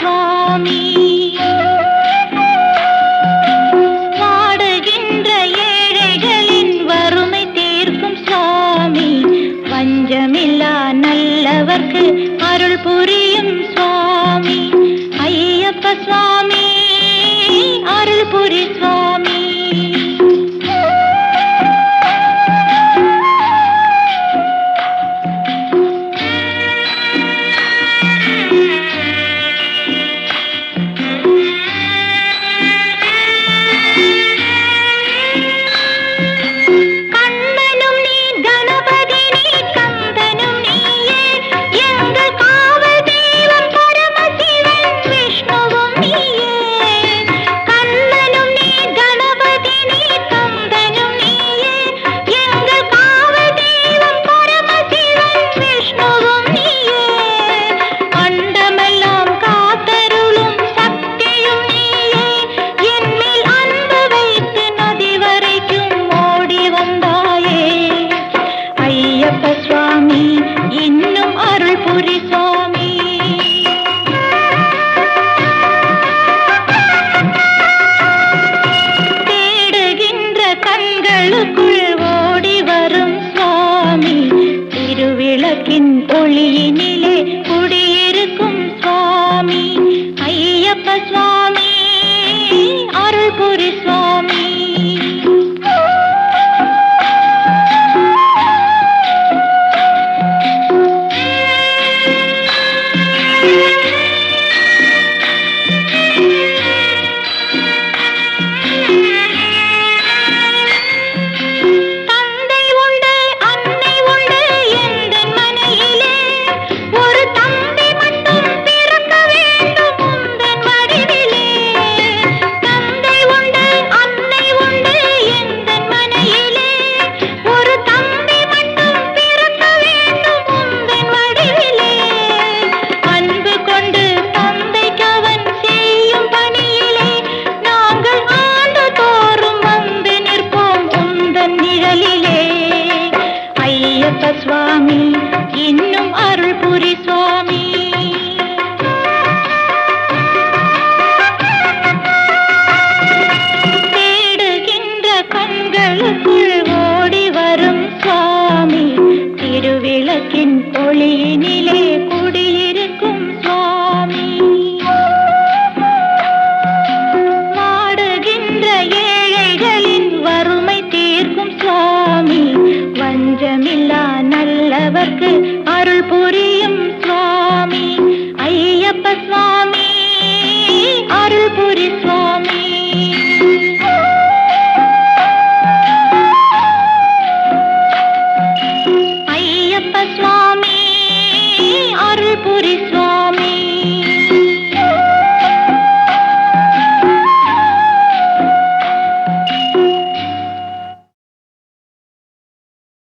சுவாமி. வாடுகின்ற ஏழைகளின் வறுமை தீர்க்கும் சுவாமி. வஞ்சமில்லா நல்லவர்க்கு அருள் புரியும் சுவாமி. ஐயப்ப சுவாமி அருள் புரி சுவாமி. திருவிளக்கின் ஒளியினிலே குடியிருக்கும் சுவாமி. ஐயப்ப சுவாமி அருள் புரி சுவாமி. சுவாமி இன்னும் அருள் புரி சுவாமி. தேடுகின்ற கண்களுக்குள் ஓடி வரும் சுவாமி. திருவிளக்கின் ஒளியினிலே குடியிருக்கும் சுவாமி. வாடுகின்ற ஏழைகளின் வறுமை தீர்க்கும் சுவாமி. வஞ்சமில்லா நல்லவர்க்கு அருள் புரியும் சுவாமி. ஐயப்ப சுவாமி அருள் புரி சுவாமி. ஐயப்ப சுவாமி அருள் புரி சுவாமி.